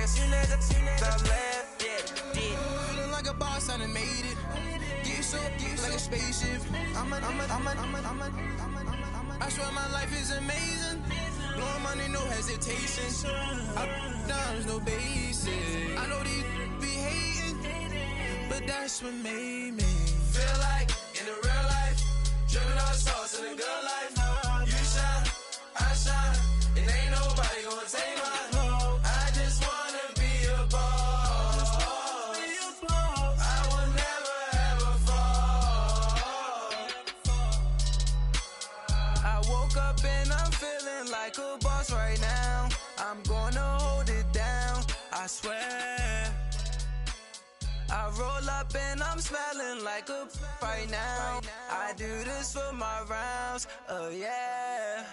Top left, yeah, Feeling like a boss, I done made it. Get so like a spaceship. I swear my life is amazing. Blowing money, no hesitation. Down, no basic. I know these be hating, but that's what made me feel like in the real life. Dripping all sauce in the good life. You shine, I shine, and ain't nobody gonna take mine. I just wanna be a boss. I will never ever fall. I woke up and I'm feeling like a boss right now. I'm gonna hold it down, I swear. I roll up and I'm smelling like a right now. I do this for my rounds, oh yeah.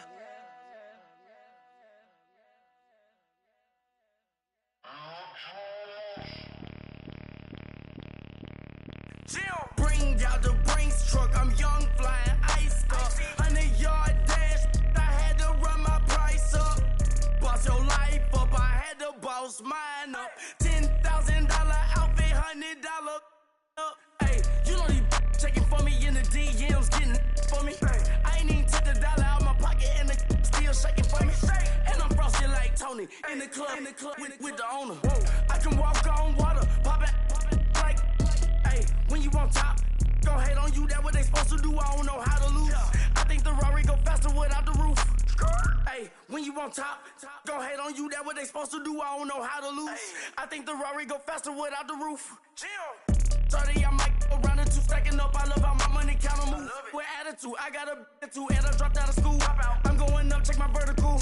Bring out the Brinks truck, I'm young, flying ice up. 100-yard dash, I had to run my price up. Boss your life up, I had to boss mine up. $10,000 outfit, $100 up. Hey, you know these checking for me in the DMs, getting for me. I ain't even took the dollar out my pocket and the still shaking for me. And I'm frosted like Tony in the club with the owner. I can walk on water, pop it like, hey, when you on top, gon' hate on you, that what they supposed to do, I don't know how to lose. I think the Rari go faster without the roof. Hey, when you on top, gon' hate on you, that what they supposed to do, I don't know how to lose. I think the Rari go faster without the roof. 30, I might go round and two, stacking up, I love how my money count on move. With attitude, I got a attitude, and I dropped out of school. I'm going up, check my vertical.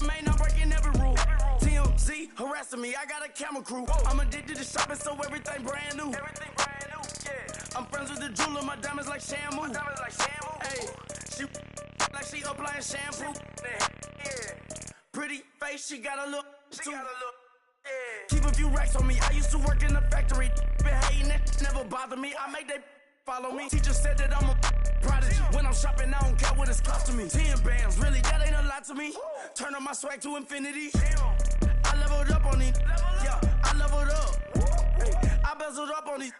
Man, I'm breaking every rule. TMZ harassing me, I got a camera crew. I'm addicted to shopping, so everything brand new. I'm friends with the jeweler, my diamonds like Shamu. Hey, she like she applying shampoo. Pretty face, she got a look too. Keep a few racks on me. I used to work in the factory. Been hating it, never bother me. I make they follow me. Teacher said that I'm a prodigy. When I'm shopping, I don't care what it's costing me. 10 bands, really, that ain't a lot to me. Turn up my swag to infinity. I leveled up on these. Yeah, I leveled up. Hey, I bezeled up on these.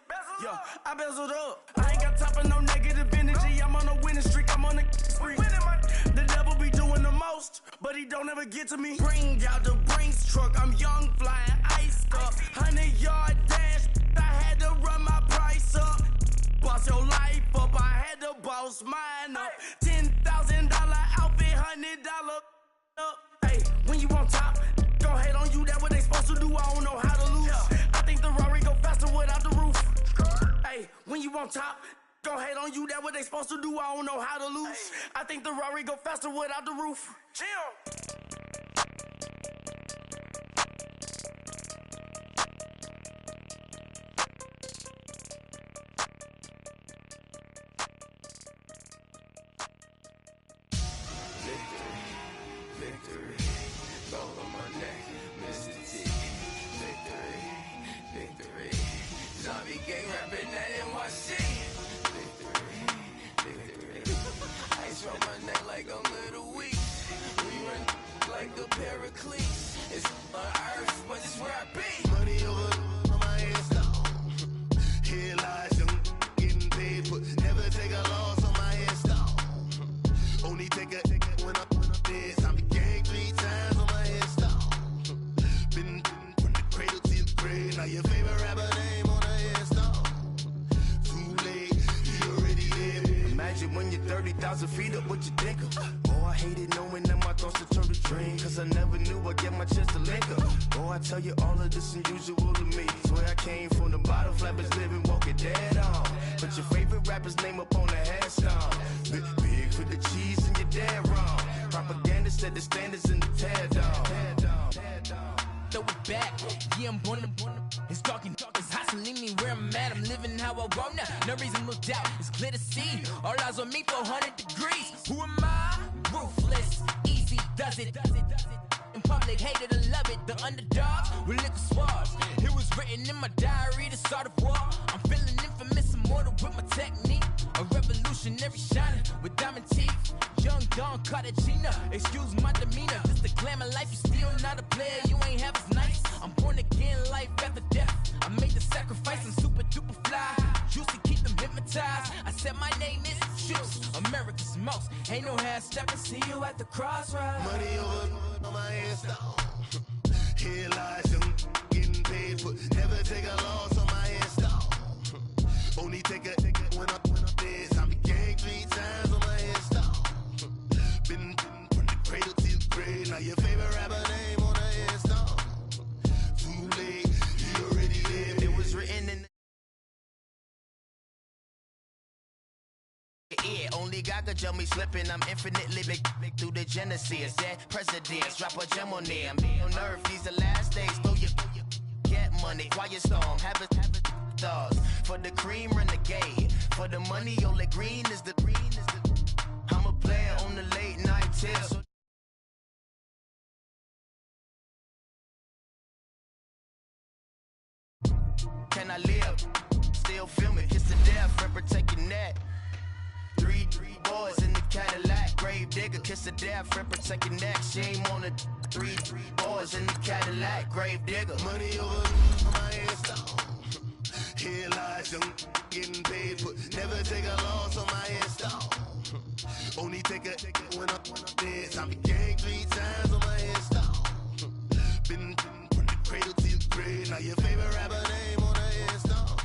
Yeah, I bezeled up. I ain't got time for no negative energy. I'm on a winning streak. I'm on a spree. The devil be doing the most, but he don't ever get to me. Bring out the Brinks truck. I'm young, flying ice up. 100-yard dash. I had to run my price up. Boss your life up. I had to boss mine up. $10,000 outfit, $100 up. Hey, when you on top, gon' hate on you. That what they supposed to do. I don't know how to lose. I think the Rari go faster without the roof. Hey, when you on top, gon' hate on you. That what they supposed to do. I don't know how to lose. I think the Rari go faster without the roof. Victory, gold on my neck, Mr. T. Victory, zombie gang rapping that NYC. Victory, ice on my neck like I'm Little Weak. We run like a Paraclete. It's on earth, but it's where I be. Money over on my head stone. Here lies young getting paid, but never take a loss on my headstone. Only take a when I'm dead. Zombie gang 3 times on my headstone. Been from the cradle to the grave. Now your favorite rapper name on a headstone. Too late, he already dead. Imagine when you're 30,000 feet up, what you think of? Oh, I hated knowing that my thoughts would turn to dream. Cause I never knew I'd get my chance to link up. Oh, I tell you all of this unusual to me. Swear I came from the bottom, flappers living, walking dead on. Put your favorite rapper's name up on the headstone. Big for the cheese and you're dead wrong. Propaganda set the standards in the tear down. Throw it back, yeah, I'm born to. It's dark and it's hot, so leave me where I'm at. I'm living how I want now. No reason to look out, it's clear to see. All eyes on me, 400 degrees. Who am I? Ruthless, easy, does it. In public, hated and love it. The underdogs with liquor swabs. It was written in my diary to start a war. I'm feeling infamous, immortal with my technique. A revolutionary shining with diamond teeth. Young Don Cartagena, excuse my demeanor. This the glamour life, you still not a player, you ain't half as nice. I'm born to most. Ain't no half stepping, see you at the crossroads. Money over on my headstone. Here lies young, getting paid for. Never take a loss on my headstone. Only take a when I'm dead. I be gang 3 times on my headstone. Been from the cradle to the grave. Now your favorite rapper name on the headstone. Too late, he already lived. It was written in the only God could jump me slipping. I'm infinitely big through the Genesis. Dead presidents, drop a gem on them. On earth, these the last days. Throw your get money, quiet storm. Have it thoughts for the cream renegade. For the money, only green is the. I'm a player on the late night till. Can I live? Still filming. Kiss the death, friend, protect your neck. Three boys in the Cadillac, grave digger, kiss the death, friend, protect your neck. Shame on the three boys in the Cadillac, grave digger. Money over my headstone. Here lies young, getting paid for. Never take a loss on my headstone. Only take a when I'm dead. I be gang 3 times on my headstone. Been from the cradle to the grave. Now your favorite rapper name on the headstone.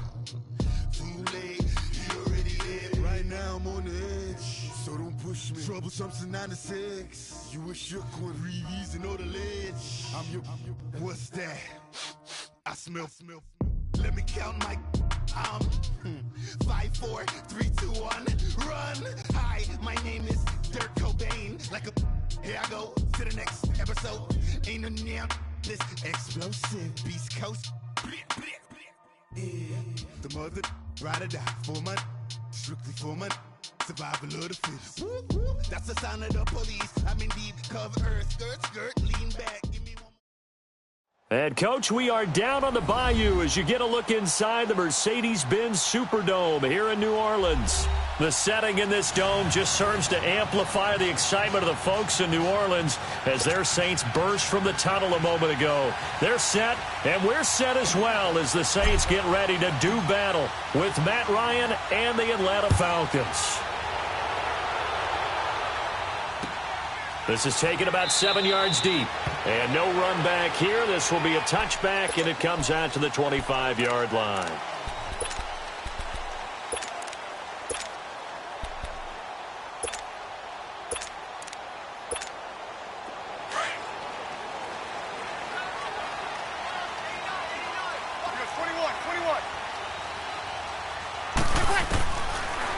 Too late, you already lived. Right now I'm on the edge, so don't push me. Troublesome since 96. You a shook one, breeze and know the ledge. I'm your. What's that? I smell. Let me count my. 5, 4, 3, 2, 1, run. Hi, my name is Dirk Cobain. Like a. Here I go to the next episode. Ain't no damn this explosive Beast Coast. The mother ride or die for money, strictly for money. Survival of the fittest. That's the sound of the police. I'm indeed cover earth, skirt, lean back. Give me one. And, Coach, we are down on the bayou as you get a look inside the Mercedes-Benz Superdome here in New Orleans. The setting in this dome just serves to amplify the excitement of the folks in New Orleans as their Saints burst from the tunnel a moment ago. They're set, and we're set as well as the Saints get ready to do battle with Matt Ryan and the Atlanta Falcons. This is taken about 7 yards deep. And no run back here. This will be a touchback, and it comes out to the 25-yard line.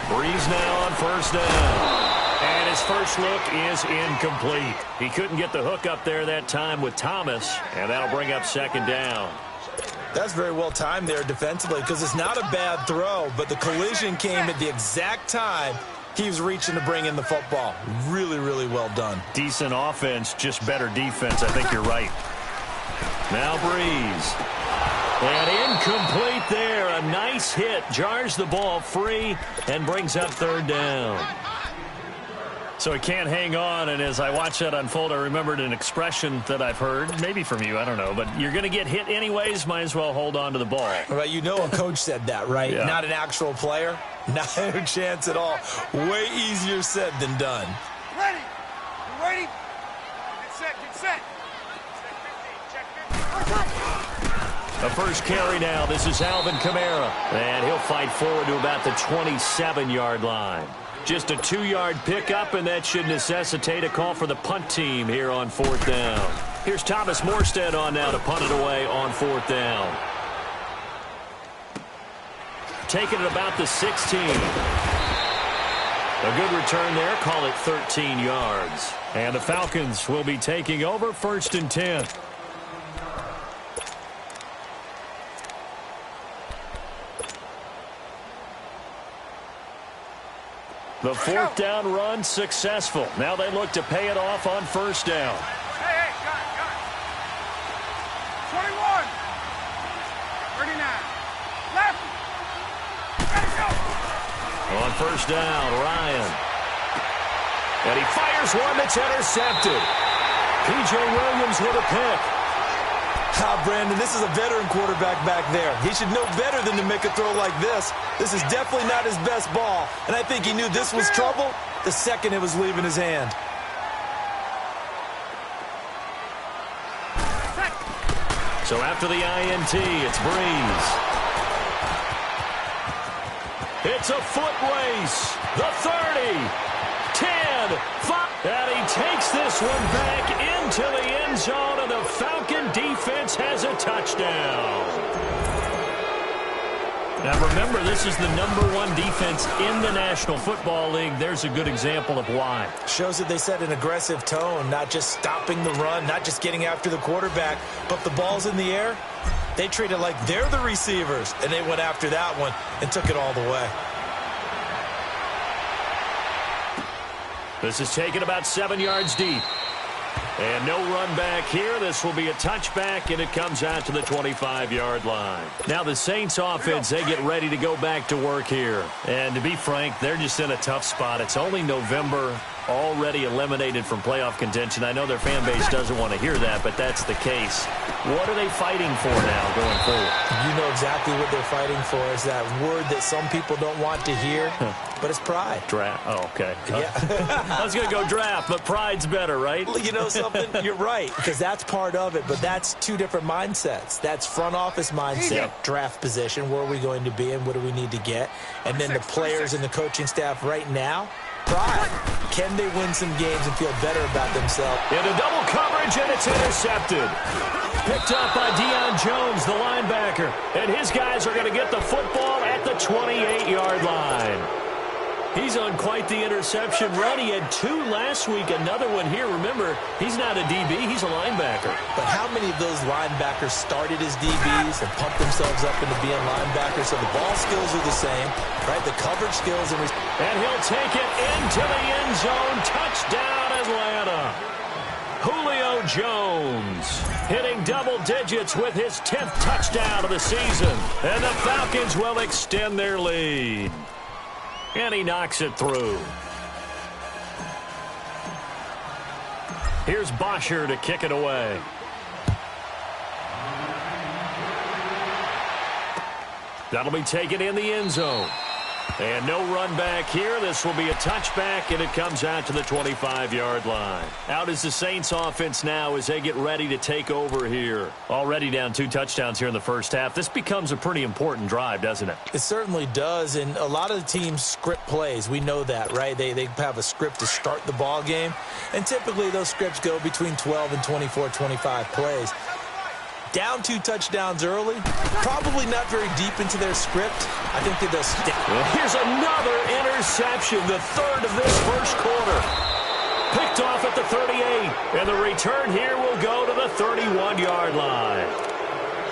Breeze now on first down. And his first look is incomplete. He couldn't get the hook up there that time with Thomas, and that'll bring up second down. That's very well timed there defensively because it's not a bad throw, but the collision came at the exact time he was reaching to bring in the football. Really, really well done. Decent offense, just better defense. I think you're right. Now Breeze. And incomplete there. A nice hit. Jars the ball free and brings up third down. So he can't hang on, and as I watch that unfold, I remembered an expression that I've heard, maybe from you, I don't know, but you're going to get hit anyways, might as well hold on to the ball. Right, you know a coach said that, right? Yeah. Not an actual player. Not a chance at all. Way easier said than done. Ready? You ready? Get set, get set. Check 50, check 50. The first carry now, this is Alvin Kamara, and he'll fight forward to about the 27-yard line. Just a 2-yard pickup, and that should necessitate a call for the punt team here on fourth down. Here's Thomas Morstead on now to punt it away on fourth down. Taking it about the 16. A good return there, call it 13 yards. And the Falcons will be taking over first and 10. The fourth down run successful. Now they look to pay it off on first down. Hey, got it. 21. 39. Left. Ready, go. On first down, Ryan. And he fires one that's intercepted. P.J. Williams with a pick. Brandon, this is a veteran quarterback back there. He should know better than to make a throw like this. This is definitely not his best ball, and I think he knew this was trouble the second it was leaving his hand. So after the INT, it's Breeze. It's a foot race. The 30, 10, 5. And he takes this one back into the end zone, and the Falcon defense has a touchdown. Now remember, this is the #1 defense in the National Football League. There's a good example of why. Shows that they set an aggressive tone, not just stopping the run, not just getting after the quarterback, but the ball's in the air. They treat it like they're the receivers, and they went after that one and took it all the way. This is taken about 7 yards deep. And no run back here. This will be a touchback, and it comes out to the 25-yard line. Now the Saints offense, they get ready to go back to work here. And to be frank, they're just in a tough spot. It's only November, already eliminated from playoff contention. I know their fan base doesn't want to hear that, but that's the case. What are they fighting for now going forward? You know exactly what they're fighting for. Is that word that some people don't want to hear, but it's pride. Draft. Oh, okay. Yeah. I was going to go draft, but pride's better, right? Well, you know something? You're right, because that's part of it, but that's two different mindsets. That's front office mindset, draft position, where are we going to be and what do we need to get? And then the players and the coaching staff right now, pride. Can they win some games and feel better about themselves? Into double coverage, and it's intercepted. Picked up by Deion Jones, the linebacker. And his guys are going to get the football at the 28-yard line. He's on quite the interception run. He had 2 last week, another one here. Remember, he's not a DB, he's a linebacker. But how many of those linebackers started as DBs and pumped themselves up into being linebackers? So the ball skills are the same, right? The coverage skills. And he'll take it into the end zone. Touchdown, Atlanta. Julio Jones hitting double digits with his 10th touchdown of the season. And the Falcons will extend their lead. And he knocks it through. Here's Bosher to kick it away. That'll be taken in the end zone. And no run back here. This will be a touchback, and it comes out to the 25-yard line. Out is the Saints offense now as they get ready to take over here. Already down 2 touchdowns here in the first half. This becomes a pretty important drive, doesn't it? It certainly does, and a lot of the teams script plays. We know that, right? They have a script to start the ball game, and typically those scripts go between 12 and 24, 25 plays. Down 2 touchdowns early, probably not very deep into their script. I think that they'll stick. Here's another interception, the 3rd of this first quarter. Picked off at the 38, and the return here will go to the 31-yard line.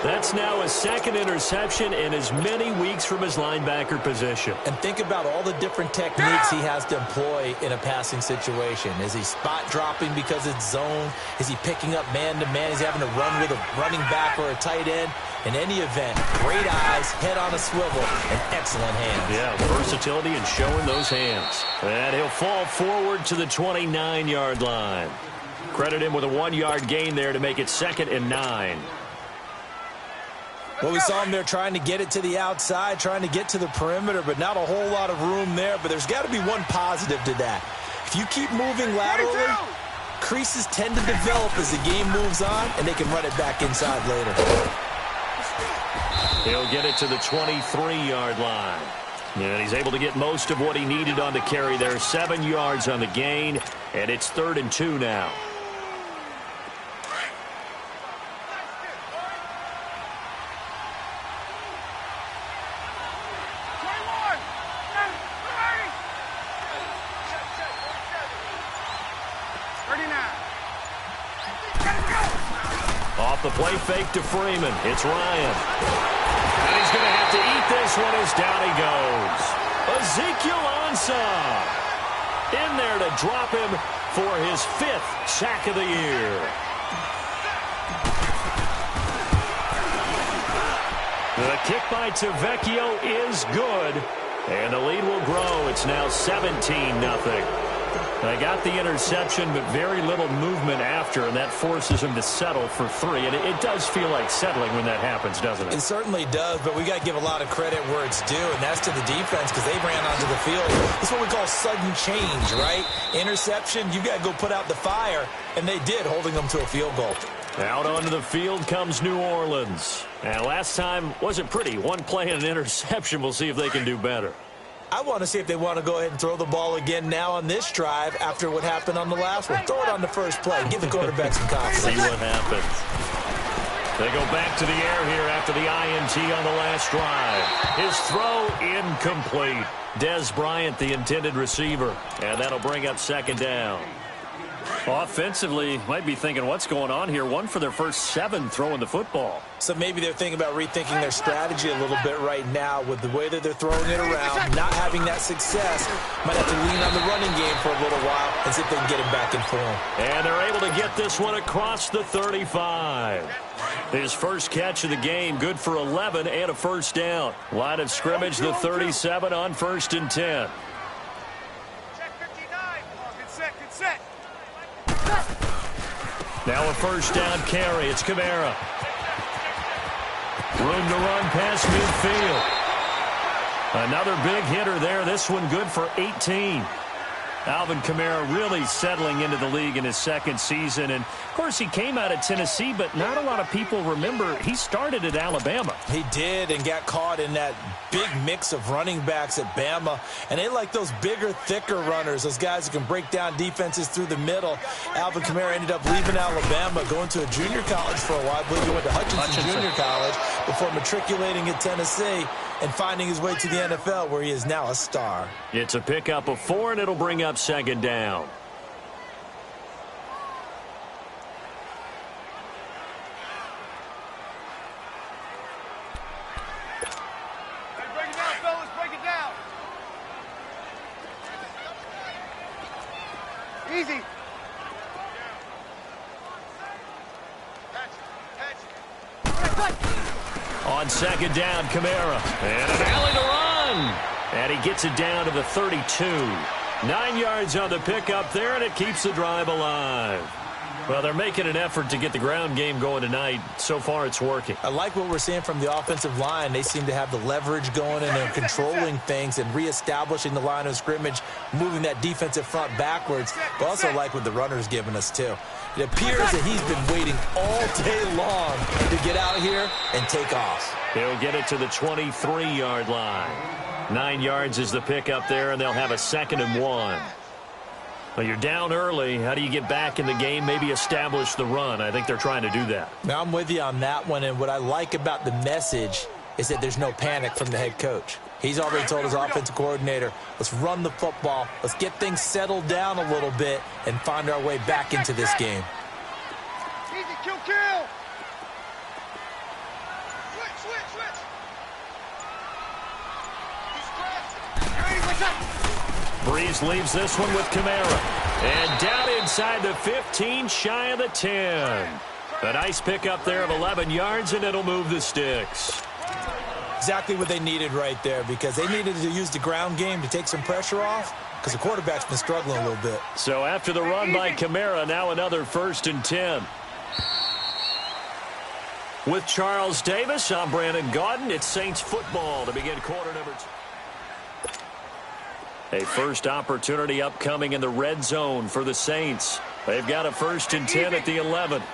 That's now his 2nd interception in as many weeks from his linebacker position. And think about all the different techniques he has to employ in a passing situation. Is he spot dropping because it's zone? Is he picking up man-to-man? Is he having to run with a running back or a tight end? In any event, great eyes, head on a swivel, and excellent hands. Yeah, versatility and showing those hands. And he'll fall forward to the 29-yard line. Credit him with a 1-yard gain there to make it 2nd and 9. Well, we saw him there trying to get it to the outside, trying to get to the perimeter, but not a whole lot of room there. But there's got to be one positive to that. If you keep moving laterally, creases tend to develop as the game moves on, and they can run it back inside later. He'll get it to the 23-yard line. And he's able to get most of what he needed on the carry there. 7 yards on the gain, and it's 3rd and 2 now. Off the play fake to Freeman. It's Ryan. And he's going to have to eat this one as down he goes. Ezekiel Ansah in there to drop him for his 5th sack of the year. The kick by Tavecchio is good. And the lead will grow. It's now 17-0. They got the interception, but very little movement after, and that forces him to settle for 3. And it does feel like settling when that happens, doesn't it? It certainly does, but we got to give a lot of credit where it's due, and that's to the defense because they ran onto the field. It's what we call sudden change, right? Interception, you got to go put out the fire, and they did, holding them to a field goal. Out onto the field comes New Orleans. And last time wasn't pretty. One play and an interception. We'll see if they can do better. I want to see if they want to go ahead and throw the ball again now on this drive after what happened on the last one. Throw it on the first play. Give the quarterback some confidence. See what happens. They go back to the air here after the INT on the last drive. His throw incomplete. Dez Bryant, the intended receiver. And that'll bring up second down. Offensively, might be thinking, what's going on here? 1 for their first 7 throwing the football. So maybe they're thinking about rethinking their strategy a little bit right now with the way that they're throwing it around, not having that success. Might have to lean on the running game for a little while and see if they can get it back in form. And they're able to get this one across the 35. His first catch of the game, good for 11 and a first down. Line of scrimmage, the 37 on 1st and 10. Check 59. Good set, good set. Now a first down carry. It's Kamara. Room to run past midfield. Another big hitter there. This one good for 18. Alvin Kamara really settling into the league in his second season. And, of course, he came out of Tennessee, but not a lot of people remember he started at Alabama. He did and got caught in that big mix of running backs at Bama. And they like those bigger, thicker runners, those guys who can break down defenses through the middle. Alvin Kamara ended up leaving Alabama, going to a junior college for a while. I believe he went to Hutchinson Junior College before matriculating at Tennessee and finding his way to the NFL, where he is now a star. It's a pickup of 4, and it'll bring up second down. Hey, break it down, fellas. Break it down. Easy. On second down, Kamara. And an alley to run. And he gets it down to the 32. 9 yards on the pickup there, and it keeps the drive alive. Well, they're making an effort to get the ground game going tonight. So far, it's working. I like what we're seeing from the offensive line. They seem to have the leverage going, and they're controlling things and reestablishing the line of scrimmage, moving that defensive front backwards. But also like what the runner's giving us, too. It appears that he's been waiting all day long to get out here and take off. He'll get it to the 23-yard line. 9 yards is the pickup there, and they'll have a 2nd and 1. Well, you're down early. How do you get back in the game, maybe establish the run? I think they're trying to do that. Now, I'm with you on that one, and what I like about the message is that there's no panic from the head coach. He's already told his offensive coordinator, let's run the football, let's get things settled down a little bit and find our way back into this game. Easy, kill, kill. Switch. Breeze leaves this one with Kamara. And down inside the 15, shy of the 10. A nice pickup there of 11 yards, and it'll move the sticks. Exactly what they needed right there, because they needed to use the ground game to take some pressure off, because the quarterback's been struggling a little bit. So after the run by Kamara, now another 1st and 10. With Charles Davis, I'm Brandon Gaudin. It's Saints football to begin quarter number 2. A first opportunity upcoming in the red zone for the Saints. They've got a 1st and 10 at the 11. Hey.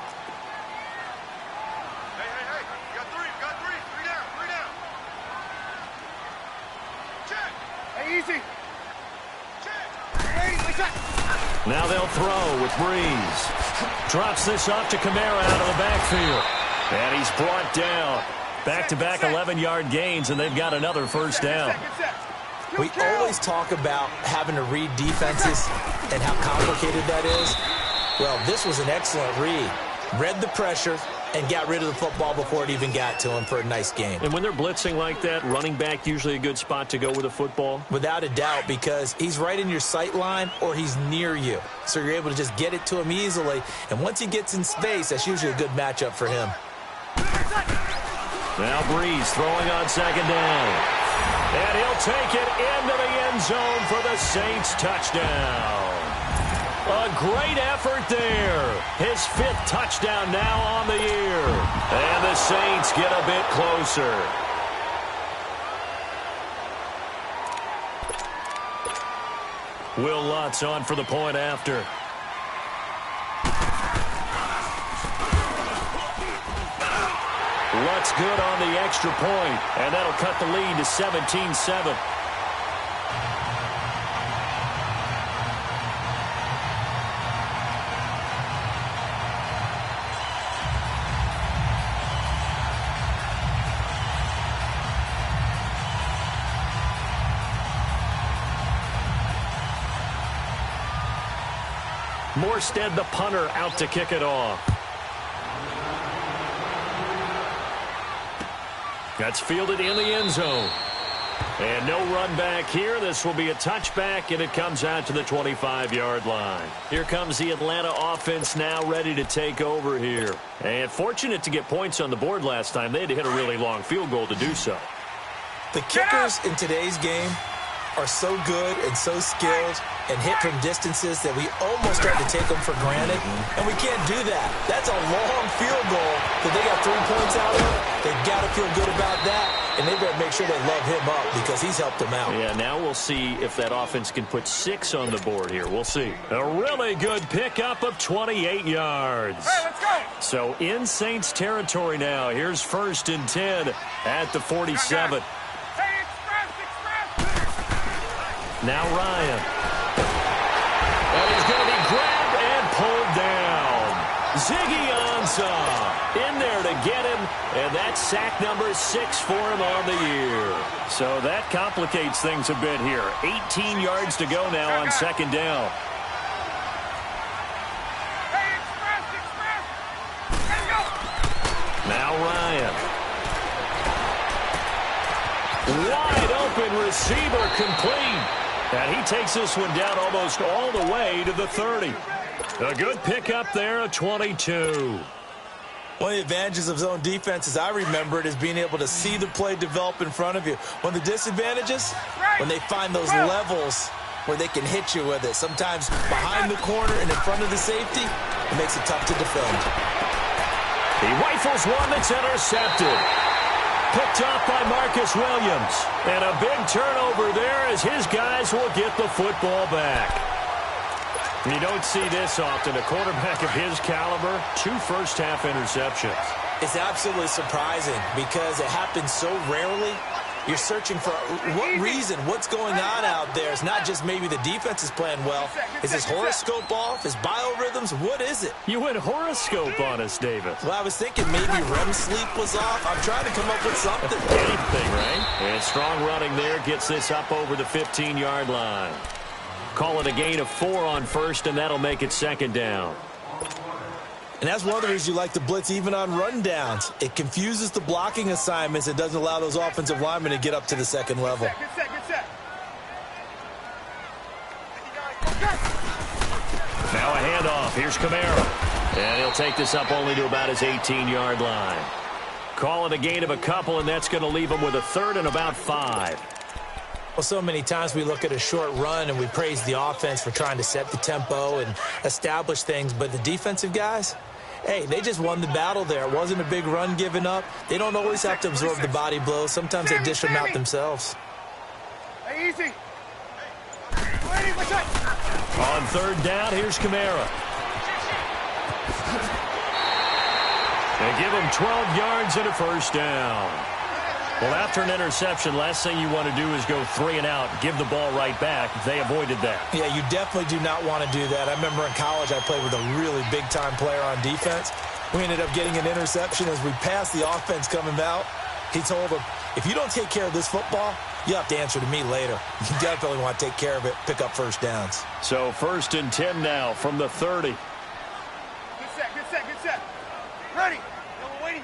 You got three. Three down. Check. Hey, easy. Check. Now they'll throw with Breeze. Drops this off to Kamara out of the backfield. And he's brought down. Back-to-back 11-yard gains, and they've got another 1st down. We always talk about having to read defenses and how complicated that is. Well, this was an excellent read. Read the pressure and got rid of the football before it even got to him for a nice game. And when they're blitzing like that, running back usually a good spot to go with a football? Without a doubt, because he's right in your sight line or he's near you. So you're able to just get it to him easily. And once he gets in space, that's usually a good matchup for him. Now Breeze throwing on second down. And he'll take it into the end zone for the Saints touchdown. A great effort there. His 5th touchdown now on the year. And the Saints get a bit closer. Will Lutz on for the point after. Lutz good on the extra point, and that'll cut the lead to 17-7. Morstead, the punter, out to kick it off. That's fielded in the end zone. And no run back here. This will be a touchback, and it comes out to the 25-yard line. Here comes the Atlanta offense now ready to take over here. And fortunate to get points on the board last time. They had to hit a really long field goal to do so. The kickers in today's game are so good and so skilled and hit from distances that we almost start to take them for granted, and we can't do that. That's a long field goal that they got 3 points out of. They've got to feel good about that, and they better make sure they love him up because he's helped them out. Yeah, now we'll see if that offense can put 6 on the board here. We'll see. A really good pickup of 28 yards. Hey, let's go. So in Saints territory now. Here's 1st and 10 at the 47. Hey, express. Now Ryan. And he's going to be grabbed and pulled down. Ziggy Ansah in there to get him, and that's sack number 6 for him on the year. So that complicates things a bit here. 18 yards to go now on 2nd down. Hey, express. Let's go. Now Ryan. Wide open receiver complete. And he takes this one down almost all the way to the 30. A good pickup there, a 22. One of the advantages of zone defense, as I remember it, is being able to see the play develop in front of you. One of the disadvantages, when they find those levels where they can hit you with it. Sometimes behind the corner and in front of the safety, it makes it tough to defend. He rifles one that's intercepted. Picked off by Marcus Williams. And a big turnover there as his guys will get the football back. You don't see this often. A quarterback of his caliber, 2 first-half interceptions. It's absolutely surprising because it happens so rarely. You're searching for what reason, what's going on out there. It's not just maybe the defense is playing well. Is his horoscope off? His biorhythms? What is it? You went horoscope on us, David. Well, I was thinking maybe REM sleep was off. I'm trying to come up with something. Anything, right? And strong running there gets this up over the 15-yard line. Call it a gain of 4 on 1st, and that'll make it 2nd down. And that's one of the reasons you like to blitz even on rundowns. It confuses the blocking assignments. It doesn't allow those offensive linemen to get up to the 2nd level. Good set. Now a handoff. Here's Kamara. And he'll take this up only to about his 18-yard line. Call it a gain of a couple, and that's going to leave him with a 3rd and about 5. Well, so many times we look at a short run and we praise the offense for trying to set the tempo and establish things, but the defensive guys, hey, they just won the battle there. It wasn't a big run given up. They don't always have to absorb the body blows. Sometimes they dish them out themselves. Hey, easy. On 3rd down, here's Kamara. They give him 12 yards and a 1st down. Well, after an interception, last thing you want to do is go 3 and out, give the ball right back. They avoided that. Yeah, you definitely do not want to do that. I remember in college I played with a really big-time player on defense. We ended up getting an interception as we passed the offense coming out. He told him, if you don't take care of this football, you have to answer to me later. You definitely want to take care of it, pick up 1st downs. So 1st and 10 now from the 30. Good set. Ready.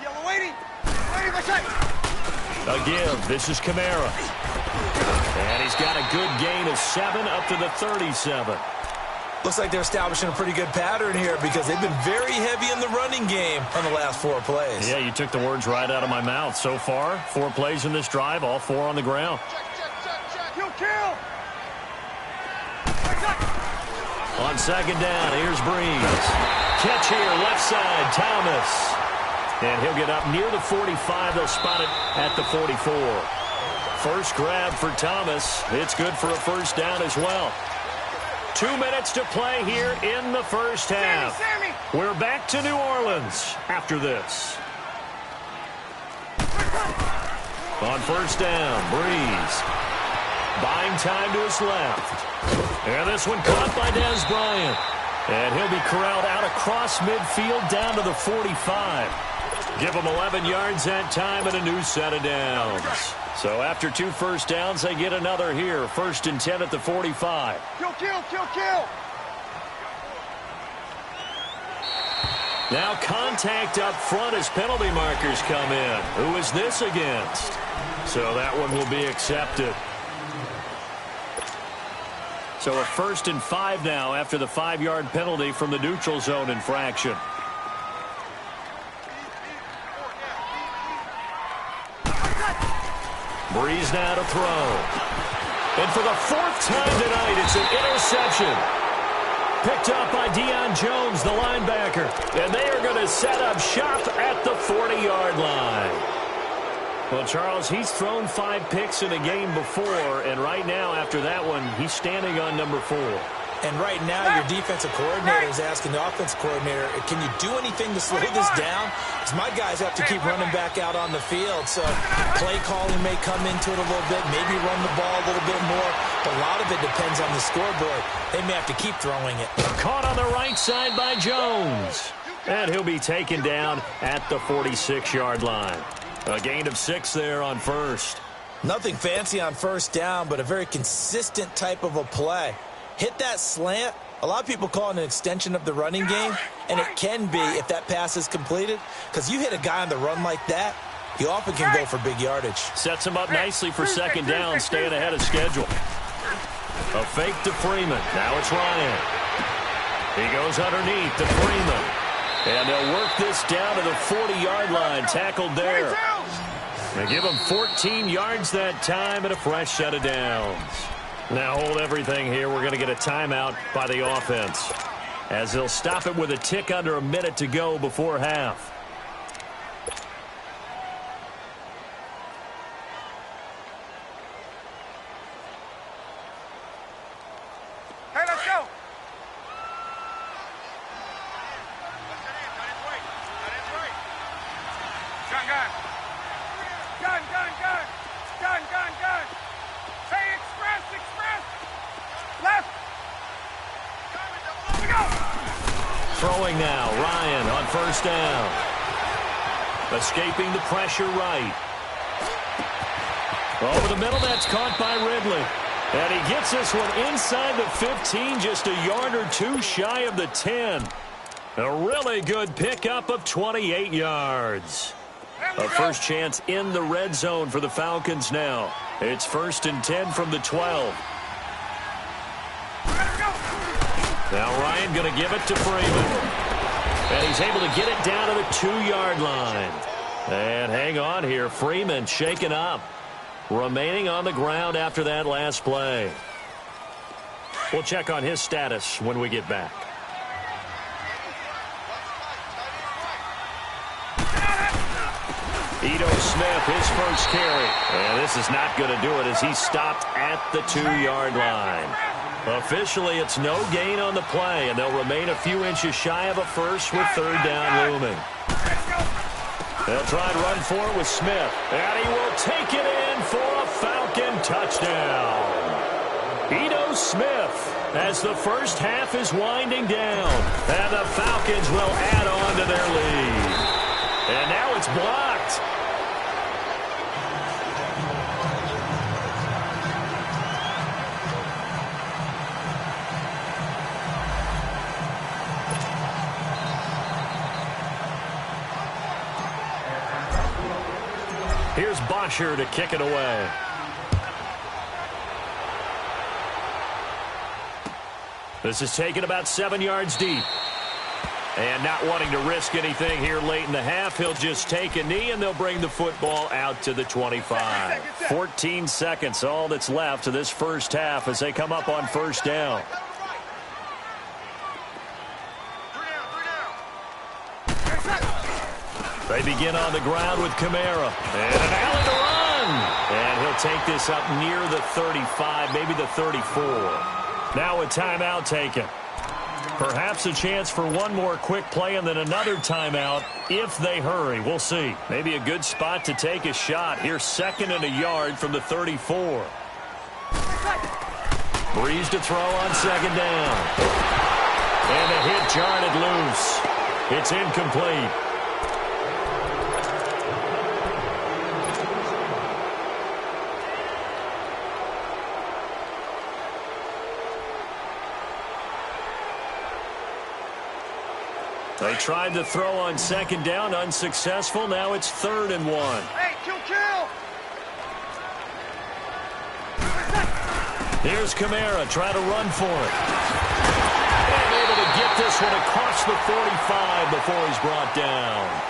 Yellow waiting. Ready, my shot. A give. This is Kamara. And he's got a good gain of 7 up to the 37. Looks like they're establishing a pretty good pattern here because they've been very heavy in the running game on the last 4 plays. Yeah, you took the words right out of my mouth. So far, 4 plays in this drive, all 4 on the ground. Kill. On second down, here's Breeze. Catch here, left side, Thomas. And he'll get up near the 45. They'll spot it at the 44. First grab for Thomas. It's good for a first down as well. 2 minutes to play here in the first half. We're back to New Orleans after this. On first down, Breeze. Buying time to his left. And this one caught by Dez Bryant. And he'll be corralled out across midfield down to the 45. Give him 11 yards that time and a new set of downs. So after 2 first downs, they get another here. 1st and 10 at the 45. Kill. Now contact up front as penalty markers come in. Who is this against? So that one will be accepted. So a 1st and 5 now after the 5-yard penalty from the neutral zone infraction. Breeze now to throw. And for the 4th time tonight, it's an interception. Picked up by Deion Jones, the linebacker. And they are going to set up shop at the 40-yard line. Well, Charles, he's thrown 5 picks in a game before, and right now, after that one, he's standing on number 4. And right now, your defensive coordinator is asking the offensive coordinator, can you do anything to slow this down? Because my guys have to keep running back out on the field. So play calling may come into it a little bit, maybe run the ball a little bit more. But a lot of it depends on the scoreboard. They may have to keep throwing it. Caught on the right side by Jones. And he'll be taken down at the 46-yard line. A gain of 6 there on first. Nothing fancy on first down, but a very consistent type of a play. Hit that slant. A lot of people call it an extension of the running game, and it can be if that pass is completed, because you hit a guy on the run like that, you often can go for big yardage. Sets him up nicely for second down, staying ahead of schedule. A fake to Freeman. Now it's Ryan. He goes underneath to Freeman. And they'll work this down to the 40-yard line, tackled there. They give him 14 yards that time and a fresh set of downs. Now hold everything here. We're going to get a timeout by the offense, as they'll stop it with a tick under a minute to go before half. Hey, let's go. Gun. Say express. Left. Go. Throwing now, Ryan on first down. Escaping the pressure right. Over the middle, that's caught by Ridley. And he gets this one inside the 15, just a yard or 2 shy of the 10. A really good pickup of 28 yards. A first chance in the red zone for the Falcons now. It's 1st and 10 from the 12. Now Ryan going to give it to Freeman. And he's able to get it down to the 2-yard line. And hang on here. Freeman shaken up. Remaining on the ground after that last play. We'll check on his status when we get back. Ito Smith, his first carry. And this is not going to do it as he's stopped at the 2-yard line. Officially, it's no gain on the play, and they'll remain a few inches shy of a first with 3rd down looming. They'll try and run for it with Smith. And he will take it in for a Falcon touchdown. Ito Smith, as the first half is winding down. And the Falcons will add on to their lead. And now it's blocked. Here's Bosher to kick it away. This is taken about 7 yards deep. And not wanting to risk anything here late in the half, he'll just take a knee, and they'll bring the football out to the 25. 14 seconds, all that's left to this first half as they come up on first down. They begin on the ground with Kamara. And an alley to run. And he'll take this up near the 35, maybe the 34. Now a timeout taken. Perhaps a chance for one more quick play and then another timeout if they hurry. We'll see. Maybe a good spot to take a shot. Here's 2nd and a yard from the 34. Breeze to throw on 2nd down. And the hit jarred it loose. It's incomplete. They tried to throw on 2nd down, unsuccessful. Now it's 3rd and 1. Hey, kill! Here's Kamara trying to run for it. And able to get this one across the 45 before he's brought down.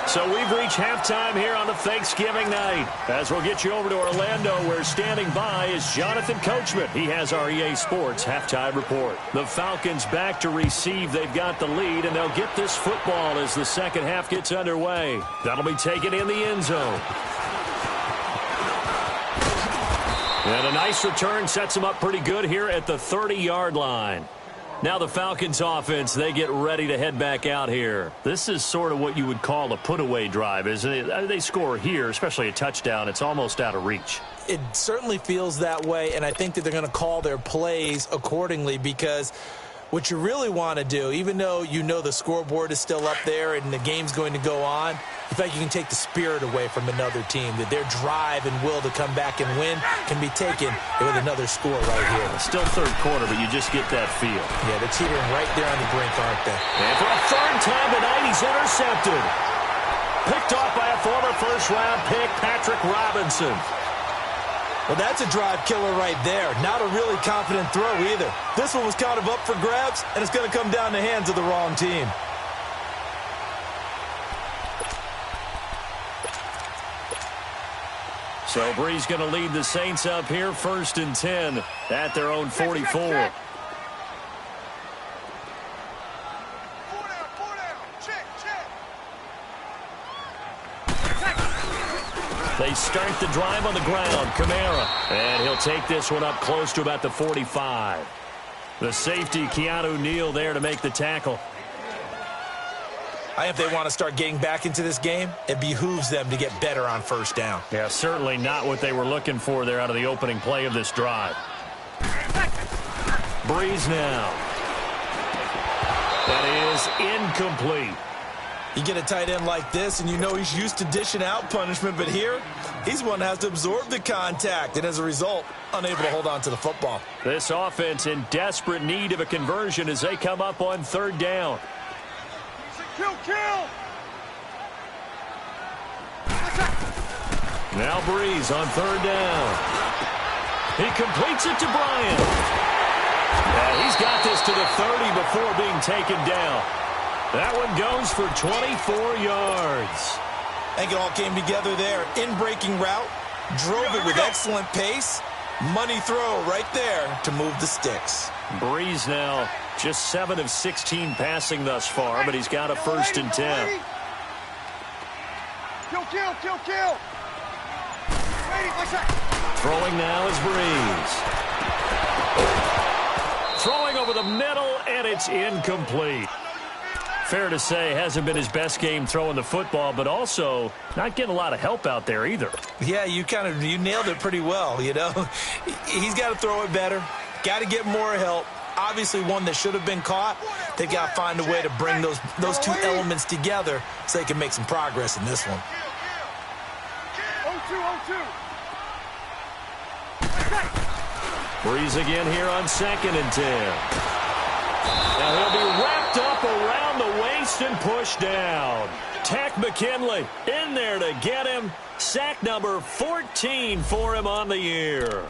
So we've reached halftime here on the Thanksgiving night. As we'll get you over to Orlando, where standing by is Jonathan Coachman. He has our EA Sports halftime report. The Falcons back to receive. They've got the lead, and they'll get this football as the second half gets underway. That'll be taken in the end zone. And a nice return sets them up pretty good here at the 30-yard line. Now the Falcons offense, they get ready to head back out here. This is sort of what you would call a put-away drive, isn't it? They score here, especially a touchdown. It's almost out of reach. It certainly feels that way, and I think that they're going to call their plays accordingly, because what you really want to do, even though you know the scoreboard is still up there and the game's going to go on, in fact, you can take the spirit away from another team, that their drive and will to come back and win can be taken with another score right here. Still third quarter, but you just get that feel. Yeah, they're teetering right there on the brink, aren't they? And for a 3rd time tonight, he's intercepted. Picked off by a former first-round pick, Patrick Robinson. Well, that's a drive killer right there. Not a really confident throw either. This one was kind of up for grabs, and it's going to come down the hands of the wrong team. So Breeze going to lead the Saints up here, 1st and 10 at their own 44. Four down. Check. They start the drive on the ground. Kamara. And he'll take this one up close to about the 45. The safety, Keanu Neal, there to make the tackle. If they want to start getting back into this game, it behooves them to get better on 1st down. Yeah, certainly not what they were looking for there out of the opening play of this drive. Breeze now. That is incomplete. You get a tight end like this, and you know he's used to dishing out punishment, but here, he's one that has to absorb the contact, and as a result, unable to hold on to the football. This offense in desperate need of a conversion as they come up on 3rd down. Kill! Now Breeze on 3rd down. He completes it to Bryant. Yeah, he's got this to the 30 before being taken down. That one goes for 24 yards. I think it all came together there. In-breaking route, drove it with excellent pace. Money throw right there to move the sticks. Breeze now just 7 of 16 passing thus far, but he's got a 1st and 10. Kill. Throwing now is Breeze. Throwing over the middle, and it's incomplete. Fair to say, hasn't been his best game throwing the football, but also not getting a lot of help out there either. Yeah, you nailed it pretty well, you know. He's got to throw it better. Got to get more help. Obviously one that should have been caught. They've got to find a way to bring those two elements together so they can make some progress in this one. 0-2. Breeze again here on 2nd and 10. Now he'll be wrapped up around the waist and pushed down. Tack McKinley in there to get him. Sack number 14 for him on the year.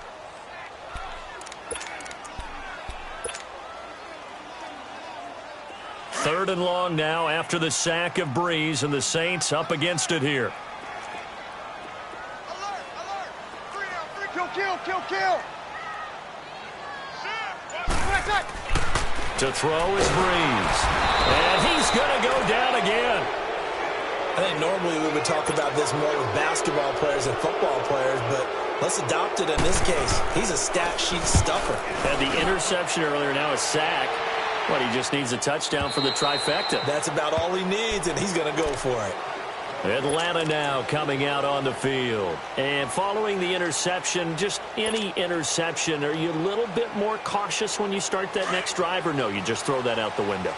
Third and long now after the sack of Breeze, and the Saints up against it here. Kill. To throw is Breeze. And he's going to go down again. I think normally we would talk about this more with basketball players and football players, but let's adopt it in this case. He's a stat sheet stuffer. Had the interception earlier, now a sack. But he just needs a touchdown for the trifecta. That's about all he needs, and he's going to go for it. Atlanta now coming out on the field. And following the interception, just any interception, are you a little bit more cautious when you start that next drive, or no, you just throw that out the window?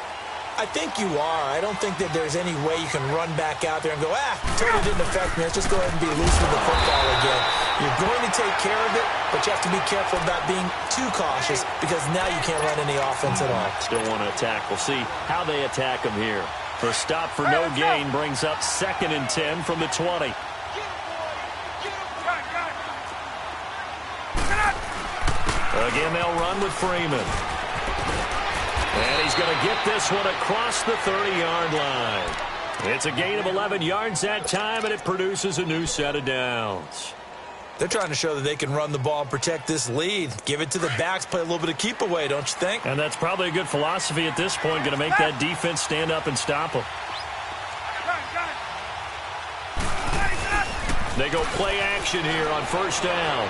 I think you are. I don't think that there's any way you can run back out there and go, totally didn't affect me. Let's just go ahead and be loose with the football again. You're going to take care of it, but you have to be careful about being too cautious because now you can't run any offense at all. Still want to attack. We'll see how they attack him here. The stop for no gain brings up 2nd and 10 from the 20. Again, they'll run with Freeman. And he's going to get this one across the 30-yard line. It's a gain of 11 yards that time, and it produces a new set of downs. They're trying to show that they can run the ball and protect this lead. Give it to the backs, play a little bit of keep away, don't you think? And that's probably a good philosophy at this point, going to make that defense stand up and stop them. They go play action here on 1st down.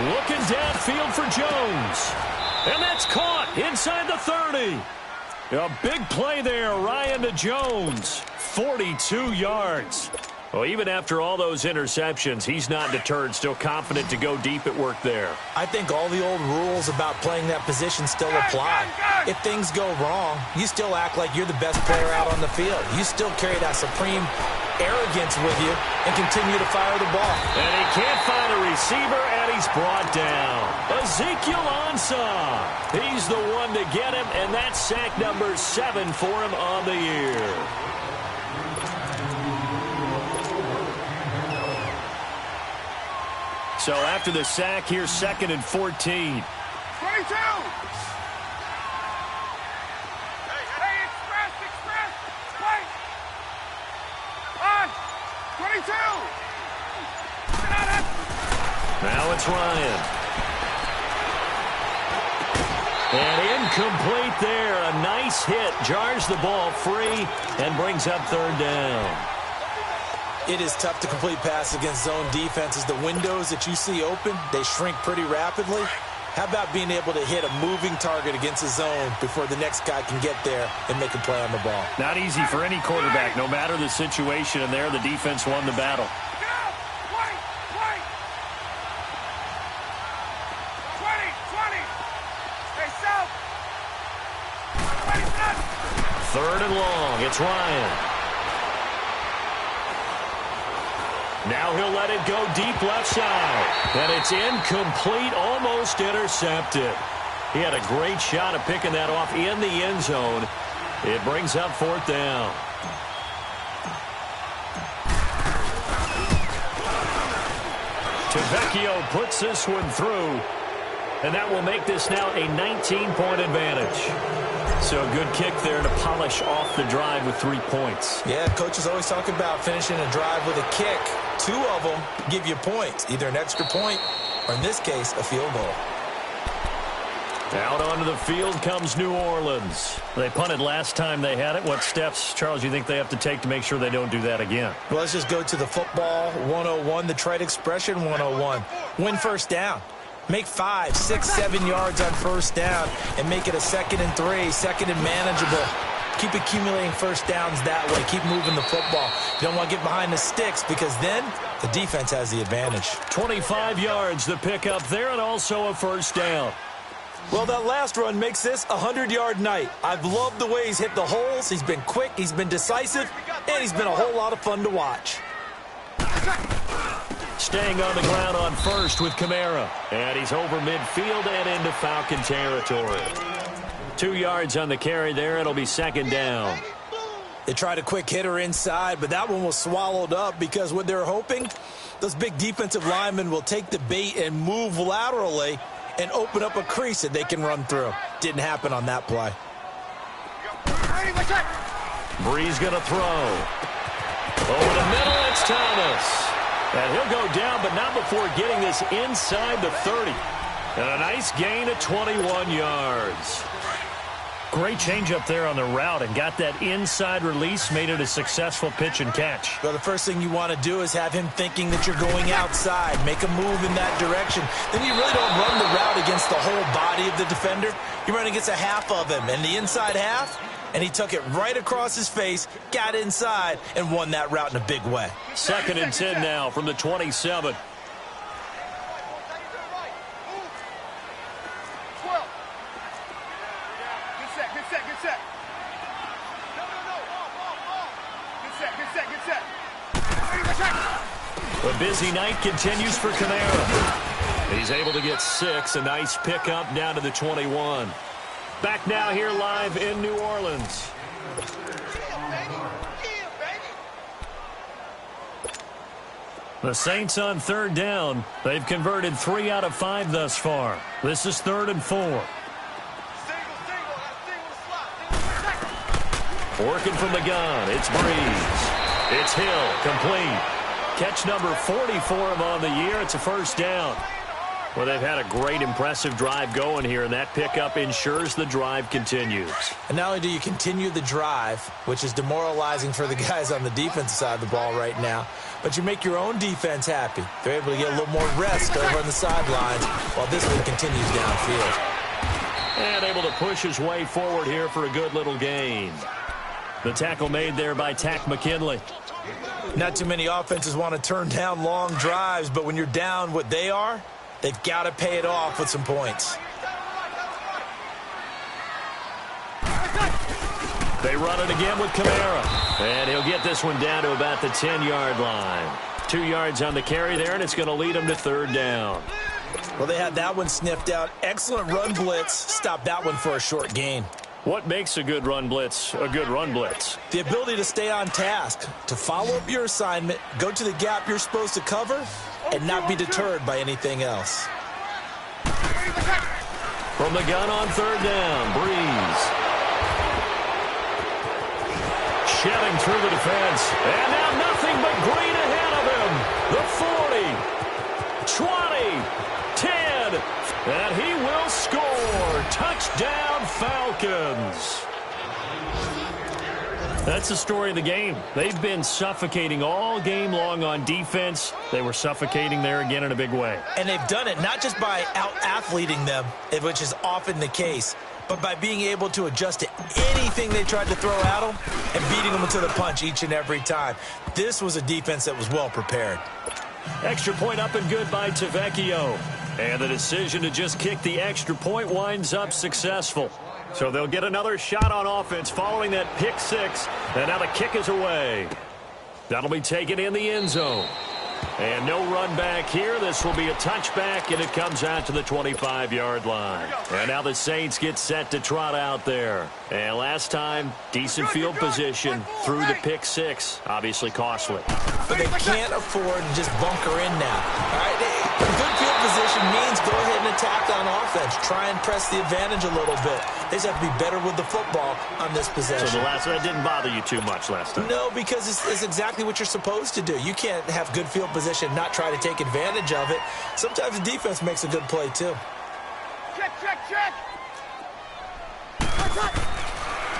Looking downfield for Jones. And that's caught inside the 30. A big play there, Ryan to Jones. 42 yards. Well, even after all those interceptions, he's not deterred, still confident to go deep at work there. I think all the old rules about playing that position still apply. If things go wrong, you still act like you're the best player out on the field. You still carry that supreme arrogance with you and continue to fire the ball. And he can't find a receiver, and he's brought down. Ezekiel Ansah. He's the one to get him, and that's sack number 7 for him on the year. So after the sack, here's 2nd and 14. 22! Hey, express! Wait! On! 22! Now it's Ryan. And incomplete there. A nice hit. Jars the ball free and brings up 3rd down. It is tough to complete passes against zone defenses. The windows that you see open, they shrink pretty rapidly. How about being able to hit a moving target against a zone before the next guy can get there and make a play on the ball? Not easy for any quarterback, no matter the situation, and there the defense won the battle. Wait! 20! Stay south! 3rd and long. It's Ryan. Now he'll let it go deep left side. And it's incomplete, almost intercepted. He had a great shot at picking that off in the end zone. It brings up 4th down. Tavecchio puts this one through. And that will make this now a 19-point advantage. So a good kick there to polish off the drive with 3 points. Yeah, coaches always talk about finishing a drive with a kick. 2 of them give you points, either an extra point or, in this case, a field goal. Out onto the field comes New Orleans. They punted last time they had it. What steps, Charles, you think they have to take to make sure they don't do that again? Well, let's just go to the football 101, the trade expression 101. Win 1st down. Make 5, 6, 7 yards on 1st down and make it a 2nd and 3, 2nd and manageable. Keep accumulating 1st downs that way. Keep moving the football. You don't want to get behind the sticks because then the defense has the advantage. 25 yards the pickup there and also a 1st down. Well, that last run makes this a 100-yard night. I've loved the way he's hit the holes. He's been quick, he's been decisive, and he's been a whole lot of fun to watch. Staying on the ground on 1st with Kamara. And he's over midfield and into Falcon territory. 2 yards on the carry there. It'll be 2nd down. They tried a quick hitter inside, but that one was swallowed up because what they're hoping, those big defensive linemen will take the bait and move laterally and open up a crease that they can run through. Didn't happen on that play. Breeze going to throw. Over the middle, it's Thomas. And he'll go down, but not before getting this inside the 30. And a nice gain of 21 yards. Great changeup there on the route and got that inside release, made it a successful pitch and catch. Well, the first thing you want to do is have him thinking that you're going outside, make a move in that direction. Then you really don't run the route against the whole body of the defender. You run against a half of him, and the inside half, and he took it right across his face, got inside, and won that route in a big way. 2nd and 10 now from the 27. The busy night continues for Kamara. He's able to get 6, a nice pickup down to the 21. Back now here live in New Orleans. The Saints on 3rd down. They've converted 3 out of 5 thus far. This is 3rd and 4. Working from the gun, it's Breeze. It's Hill, complete. Catch number 40 for him on the year. It's a 1st down. Well, they've had a great, impressive drive going here, and that pickup ensures the drive continues. And not only do you continue the drive, which is demoralizing for the guys on the defensive side of the ball right now, but you make your own defense happy. They're able to get a little more rest over on the sidelines while this one continues downfield. And able to push his way forward here for a good little gain. The tackle made there by Tack McKinley. Not too many offenses want to turn down long drives, but when you're down what they are, they've got to pay it off with some points. They run it again with Kamara. And he'll get this one down to about the 10-yard line. 2 yards on the carry there, and it's going to lead him to 3rd down. Well, they had that one sniffed out. Excellent run blitz. Stopped that one for a short gain. What makes a good run blitz a good run blitz? The ability to stay on task, to follow up your assignment, go to the gap you're supposed to cover, and not be deterred by anything else. From the gun on 3rd down, Breeze. Shedding through the defense. And now nothing but green ahead of him. The 40, 20, 10, and he will score. Touchdown, Falcons. That's the story of the game. They've been suffocating all game long on defense. They were suffocating there again in a big way. And they've done it not just by out-athleting them, which is often the case, but by being able to adjust to anything they tried to throw at them and beating them to the punch each and every time. This was a defense that was well prepared. Extra point up and good by Tavecchio. And the decision to just kick the extra point winds up successful. So they'll get another shot on offense following that pick 6. And now the kick is away. That'll be taken in the end zone. And no run back here. This will be a touchback, and it comes out to the 25-yard line. And now the Saints get set to trot out there. And last time, decent field position through the pick 6. Obviously costly. But they can't afford to just bunker in now. All right, good field position means go ahead and attack on offense. Try and press the advantage a little bit. They just have to be better with the football on this possession. So that didn't bother you too much last time? No, because it's exactly what you're supposed to do. You can't have good field position and not try to take advantage of it. Sometimes the defense makes a good play, too. Check, check, check.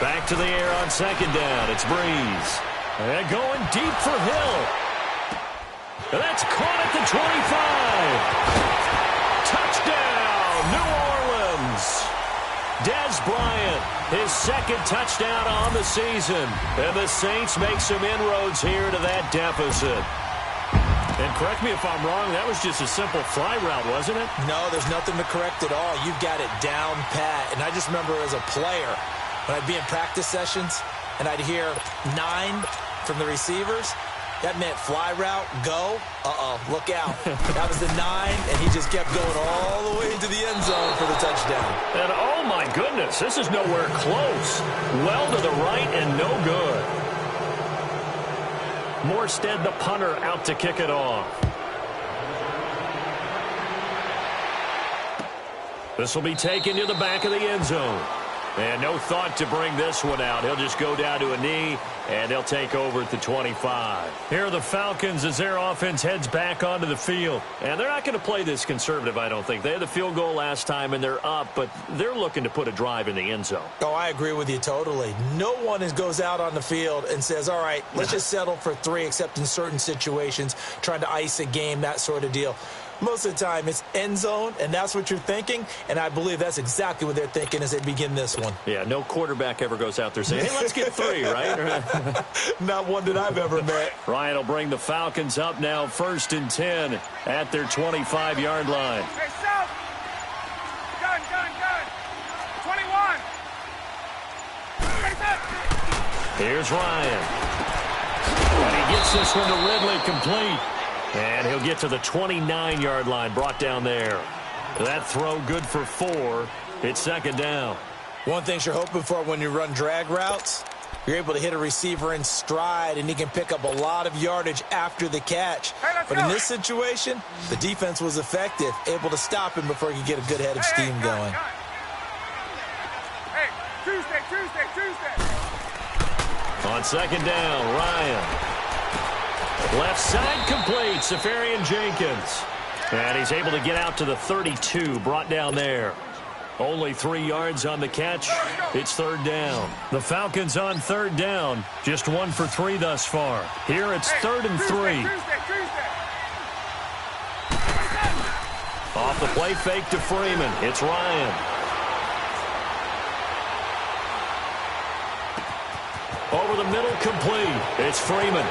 Back to the air on 2nd down. It's Breeze. And going deep for Hill. And that's caught at the 25. Touchdown, New Orleans. Dez Bryant, his 2nd touchdown on the season. And the Saints make some inroads here to that deficit. And correct me if I'm wrong, that was just a simple fly route, wasn't it? No, there's nothing to correct at all. You've got it down pat. And I just remember as a player, when I'd be in practice sessions and I'd hear 9 from the receivers, that meant fly route, go, look out. That was the 9, and he just kept going all the way into the end zone for the touchdown. And oh my goodness, this is nowhere close. Well to the right and no good. Morstead, the punter, out to kick it off. This will be taken to the back of the end zone. And no thought to bring this one out. He'll just go down to a knee, and they'll take over at the 25. Here are the Falcons as their offense heads back onto the field. And they're not going to play this conservative, I don't think. They had the field goal last time, and they're up, but they're looking to put a drive in the end zone. Oh, I agree with you totally. No one goes out on the field and says, all right, let's just settle for 3, except in certain situations, trying to ice a game, that sort of deal. Most of the time, it's end zone, and that's what you're thinking, and I believe that's exactly what they're thinking as they begin this one. Yeah, no quarterback ever goes out there saying, hey, let's get 3, right? Not one that I've ever met. Ryan will bring the Falcons up now, 1st and 10 at their 25-yard line. Hey, South! Gun! 21! Here's Ryan. And he gets this one to Ridley, complete. And he'll get to the 29-yard line, brought down there. That throw good for 4. It's 2nd down. One thing you're hoping for when you run drag routes, you're able to hit a receiver in stride, and he can pick up a lot of yardage after the catch. But in this situation, the defense was effective, able to stop him before he could get a good head of steam going. Hey, Tuesday. On 2nd down, Ryan. Left side complete, Safarian Jenkins. And he's able to get out to the 32, brought down there. Only 3 yards on the catch. It's 3rd down. The Falcons on 3rd down. Just 1 for 3 thus far. Here it's 3rd and 3. Off the play fake to Freeman. It's Ryan. Over the middle, complete. It's Freeman.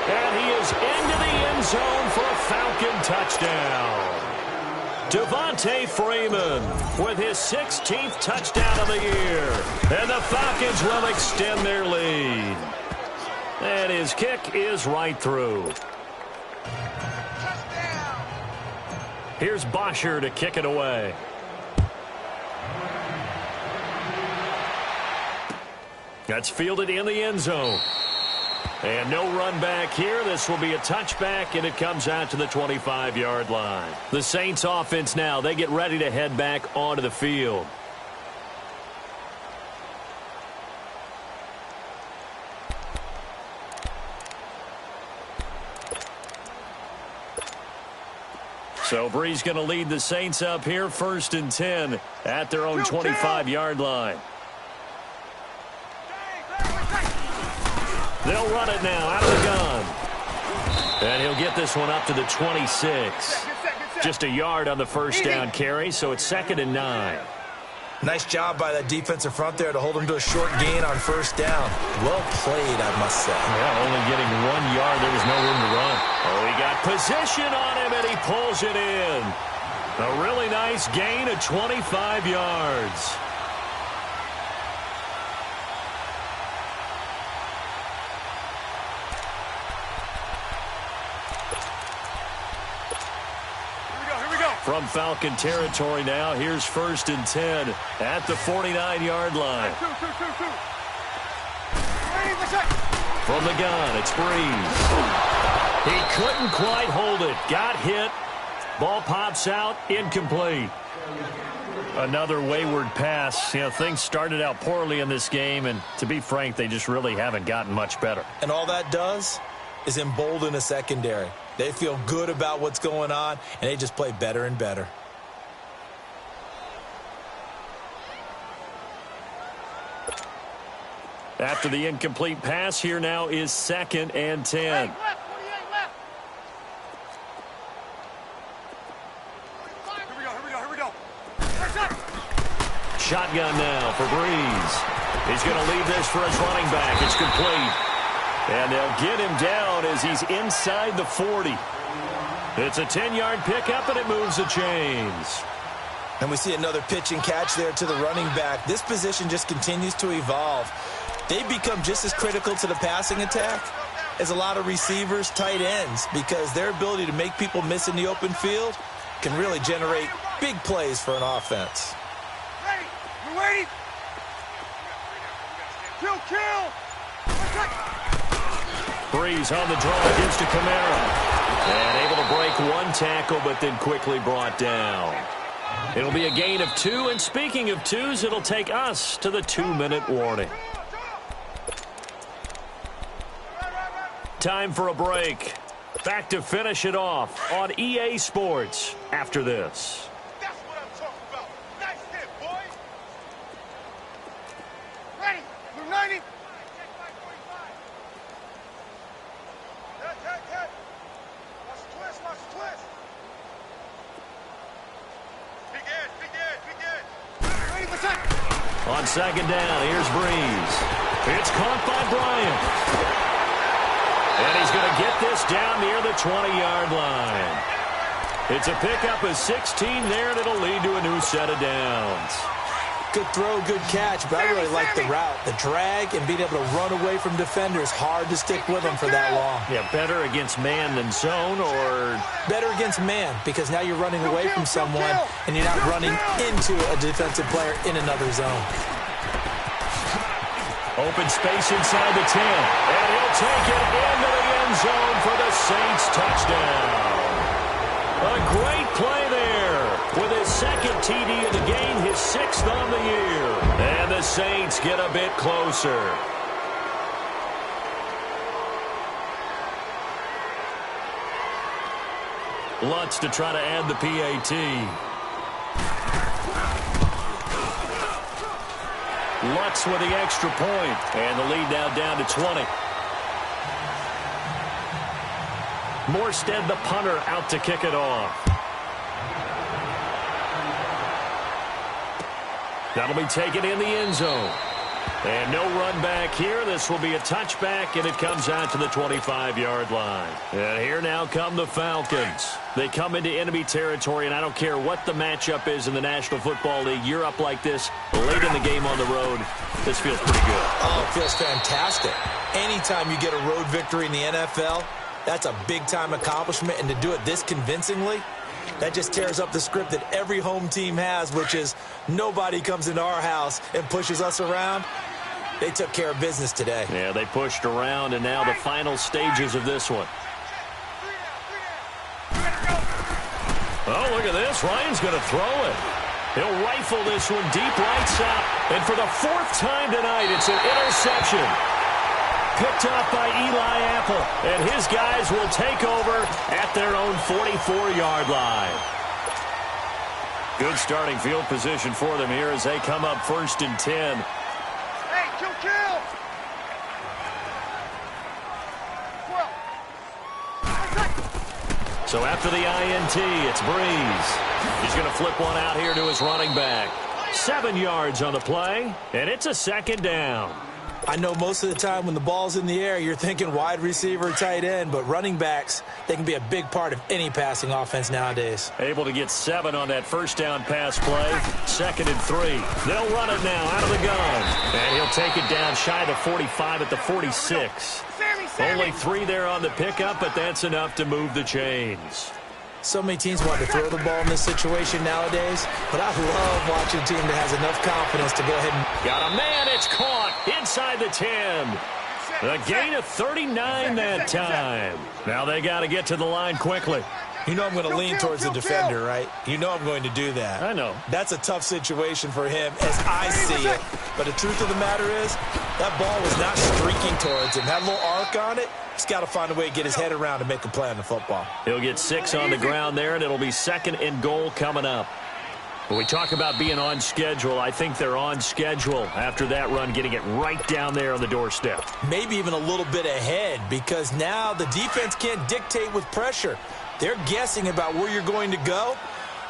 And he is into the end zone for a Falcon touchdown. Devontae Freeman with his 16th touchdown of the year. And the Falcons will extend their lead. And his kick is right through. Here's Bosher to kick it away. That's fielded in the end zone. And no run back here. This will be a touchback, and it comes out to the 25-yard line. The Saints offense now, they get ready to head back onto the field. So Bree's going to lead the Saints up here, 1st and 10 at their own 25-yard line. They'll run it now out of the gun. And he'll get this one up to the 26. Just a yard on the first down carry, so it's 2nd and 9. Nice job by that defensive front there to hold him to a short gain on 1st down. Well played, I must say. Yeah, only getting 1 yard. There was no room to run. Oh, he got position on him, and he pulls it in. A really nice gain of 25 yards. From Falcon territory now, here's 1st and 10 at the 49-yard line. From the gun, it's Breeze. He couldn't quite hold it. Got hit. Ball pops out, incomplete. Another wayward pass. You know, things started out poorly in this game, and to be frank, they just really haven't gotten much better. And all that does is embolden the secondary. They feel good about what's going on, and they just play better and better. After the incomplete pass, here now is 2nd and 10. Hey, left, 48 left. Here we go. Shotgun now for Breeze. He's going to leave this for his running back. It's complete. And they'll get him down as he's inside the 40. It's a 10-yard pickup, and it moves the chains. And we see another pitch and catch there to the running back. This position just continues to evolve. They become just as critical to the passing attack as a lot of receivers, tight ends, because their ability to make people miss in the open field can really generate big plays for an offense. Ready? You ready? Kill! Breeze on the draw, gives to Kamara. And able to break one tackle, but then quickly brought down. It'll be a gain of 2, and speaking of 2s, it'll take us to the 2-minute warning. Time for a break. Back to finish it off on EA Sports after this. That's what I'm talking about. Nice hit, boys. Ready. Blue 90. Check 545. Cut. Watch the twist. Big edge. Ready for check. On second down, here's Breeze. It's caught by Bryant. And he's going to get this down near the 20-yard line. It's a pickup of 16 there, and it'll lead to a new set of downs. Good throw, good catch, but I really like the route. The drag and being able to run away from defenders, hard to stick with them for that long. Yeah, better against man than zone, or... Better against man, because now you're running away from someone, and you're not running into a defensive player in another zone. Open space inside the 10, and he'll take it into the end zone for the Saints touchdown. A great play there with his second TD of the game, his 6th on the year. And the Saints get a bit closer. Lutz to try to add the PAT. Lutz with the extra point, and the lead now down to 20. Morstead, the punter, out to kick it off. That'll be taken in the end zone. And no run back here. This will be a touchback, and it comes out to the 25-yard line. And here now come the Falcons. They come into enemy territory, and I don't care what the matchup is in the National Football League. You're up like this late in the game on the road. This feels pretty good. Oh, it feels fantastic. Anytime you get a road victory in the NFL, that's a big-time accomplishment, and to do it this convincingly, that just tears up the script that every home team has, which is nobody comes into our house and pushes us around. They took care of business today. Yeah, they pushed around, and now the final stages of this one. Oh, look at this. Ryan's going to throw it. He'll rifle this one deep right side. And for the 4th time tonight, it's an interception. Picked off by Eli Apple. And his guys will take over at their own 44-yard line. Good starting field position for them here as they come up 1st and 10. Hey, kill. So after the INT, it's Breeze. He's going to flip one out here to his running back. 7 yards on the play, and it's a 2nd down. I know most of the time when the ball's in the air, you're thinking wide receiver, tight end, but running backs, they can be a big part of any passing offense nowadays. Able to get 7 on that 1st down pass play. 2nd and 3. They'll run it now out of the gun. And he'll take it down shy of the 45 at the 46. Only 3 there on the pickup, but that's enough to move the chains. So many teams want to throw the ball in this situation nowadays, but I love watching a team that has enough confidence to go ahead and... Got a man, it's caught inside the 10. A gain of 39 that time. Now they got to get to the line quickly. You know I'm going to lean towards the defender, right? You know I'm going to do that. I know. That's a tough situation for him as I see it. But the truth of the matter is, that ball was not streaking towards him. That little arc on it, he's got to find a way to get his head around and make a play on the football. He'll get 6 on the ground there, and it'll be 2nd and goal coming up. When we talk about being on schedule, I think they're on schedule after that run, getting it right down there on the doorstep. Maybe even a little bit ahead, because now the defense can't dictate with pressure. They're guessing about where you're going to go.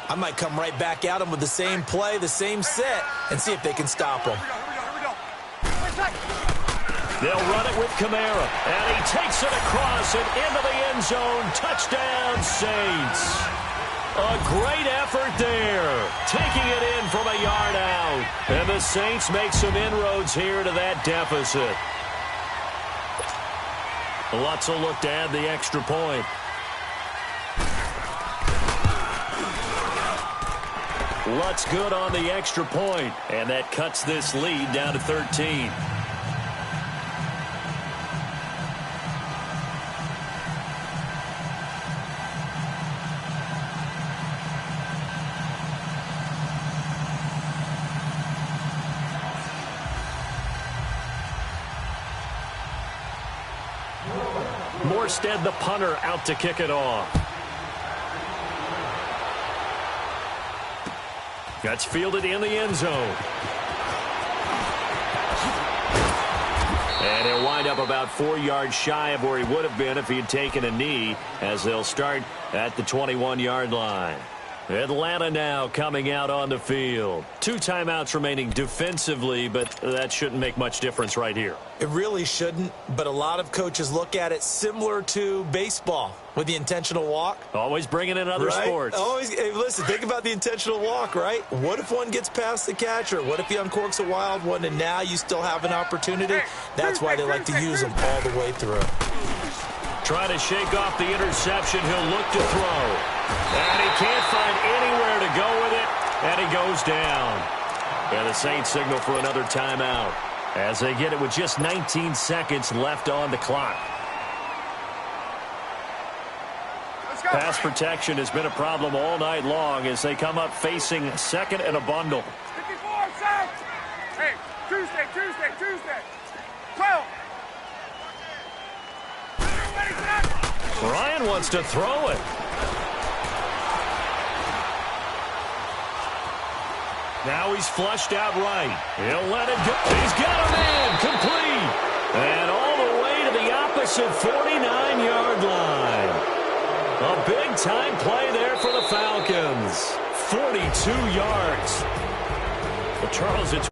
I might come right back at them with the same play, the same set, and see if they can stop them. They'll run it with Kamara, and he takes it across and into the end zone. Touchdown, Saints. A great effort there, taking it in from a yard out. And the Saints make some inroads here to that deficit. Lutz will look to add the extra point. Lutz good on the extra point, and that cuts this lead down to 13. Morstead, the punter, out to kick it off. That's fielded in the end zone. And he'll wind up about 4 yards shy of where he would have been if he had taken a knee, as they'll start at the 21-yard line. Atlanta now coming out on the field. 2 timeouts remaining defensively, but that shouldn't make much difference right here. It really shouldn't, but a lot of coaches look at it similar to baseball with the intentional walk. Always bringing in other sports. Always. Hey, listen, think about the intentional walk, right? What if one gets past the catcher? What if he uncorks a wild one and now you still have an opportunity? That's why they like to use them all the way through. Trying to shake off the interception. He'll look to throw. And he can't find anywhere to go with it. And he goes down. And the Saints signal for another timeout as they get it with just 19 seconds left on the clock. Pass protection has been a problem all night long as they come up facing second and a bundle. 54, South. Hey, Tuesday. 12. Ryan wants to throw it. Now he's flushed out right. He'll let it go. He's got a man complete. And all the way to the opposite 49-yard line. A big-time play there for the Falcons. 42 yards. Well, Charles, it's